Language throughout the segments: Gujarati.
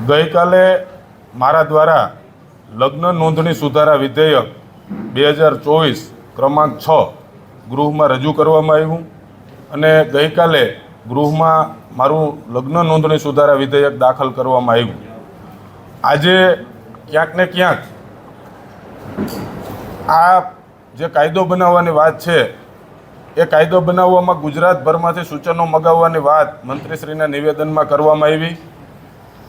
ગઈકાલે મારા દ્વારા લગ્ન નોંધણી સુધારા વિધેયક 2024 ક્રમાંક 6 ગૃહમાં રજૂ કરવામાં આવ્યું અને ગઈકાલે ગૃહમાં મારું લગ્ન નોંધણી સુધારા વિધેયક દાખલ કરવામાં આવ્યું. આજે ક્યાંક ને ક્યાંક આ જે કાયદો બનાવવાની વાત છે એ કાયદો બનાવવામાં ગુજરાતભરમાંથી સૂચનો મગાવવાની વાત મંત્રીશ્રીના નિવેદનમાં કરવામાં આવી.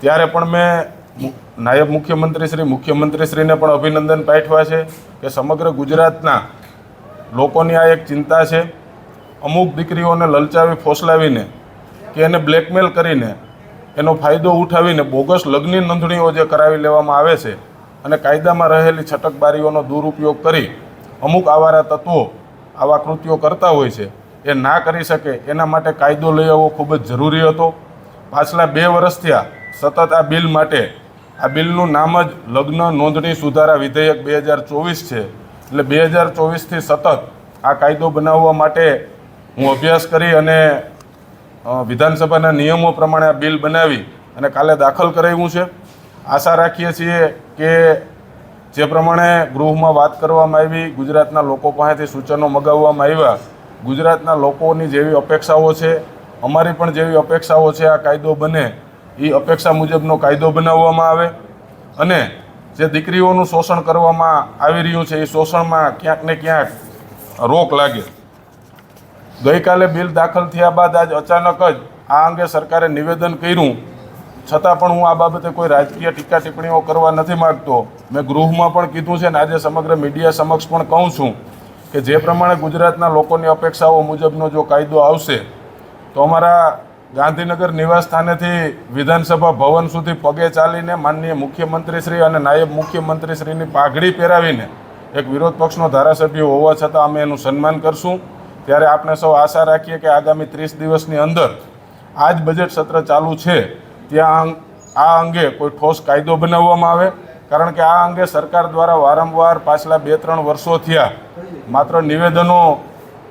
ત્યારે પણ મેં નાયબ મુખ્યમંત્રીશ્રીને પણ અભિનંદન પાઠવ્યા છે કે સમગ્ર ગુજરાતના લોકોની આ એક ચિંતા છે. અમુક દીકરીઓને લલચાવી ફોસલાવીને કે એને બ્લેકમેલ કરીને એનો ફાયદો ઉઠાવીને બોગસ લગ્ન નોંધણીઓ જે કરાવી લેવામાં આવે છે અને કાયદામાં રહેલી છટકબારીઓનો દુરુપયોગ કરી અમુક આવારા તત્વો આવા કૃત્યો કરતા હોય છે એ ના કરી શકે એના માટે કાયદો લઈ આવવો ખૂબ જ જરૂરી હતો. પાછલા 2 વર્ષ થયા સતત આ બિલ માટે, આ બિલનું નામ જ લગ્ન નોંધણી સુધારા વિધેયક 2024 છે. એટલે 2024થી સતત આ કાયદો બનાવવા માટે હું અભ્યાસ કરી અને વિધાનસભાના નિયમો પ્રમાણે આ બિલ બનાવી અને કાલે દાખલ કરાવ્યું છે. આશા રાખીએ છીએ કે જે પ્રમાણે ગૃહમાં વાત કરવામાં આવી, ગુજરાતના લોકો પાસેથી સૂચનો મગાવવામાં આવ્યા, ગુજરાતના લોકોની જેવી અપેક્ષાઓ છે, અમારી પણ જેવી અપેક્ષાઓ છે, આ કાયદો બને એ અપેક્ષા મુજબનો કાયદો બનાવવામાં આવે અને જે દીકરીઓનું શોષણ કરવામાં આવી રહ્યું છે એ શોષણમાં ક્યાંક ને ક્યાંક રોક લાગે. ગઈકાલે બિલ દાખલ થયા બાદ આજ અચાનક જ આ અંગે સરકારે નિવેદન કર્યું, છતાં પણ હું આ બાબતે કોઈ રાજકીય ટીકા ટિપ્પણીઓ કરવા નથી માગતો. મેં ગૃહમાં પણ કીધું છે ને આજે સમગ્ર મીડિયા સમક્ષ પણ કહું છું કે જે પ્રમાણે ગુજરાતના લોકોની અપેક્ષાઓ મુજબનો જો કાયદો આવશે તો અમારા ગાંધીનગર નિવાસ સ્થાનેથી વિધાનસભા ભવન સુધી પગે ચાલીને માનનીય મુખ્યમંત્રીશ્રી અને નાયબ મુખ્યમંત્રીશ્રીની પાઘડી પહેરાવીને એક વિરોધ પક્ષનો ધારાસભ્ય હોવા છતાં અમે એનું સન્માન કરશું. ત્યારે આપણે સૌ આશા રાખીએ કે આગામી 30 દિવસની અંદર આ જ બજેટ સત્ર ચાલુ છે ત્યાં આ અંગે કોઈ ઠોસ કાયદો બનાવવામાં આવે. કારણ કે આ અંગે સરકાર દ્વારા વારંવાર પાછલા 2-3 વર્ષો થયા માત્ર નિવેદનો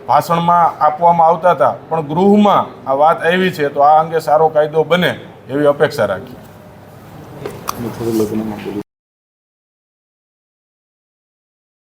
ભાષણમાં આપવામાં આવતા હતા, પણ ગૃહમાં આ વાત આવી છે તો આ અંગે સારો કાયદો બને એવી અપેક્ષા રાખીએ.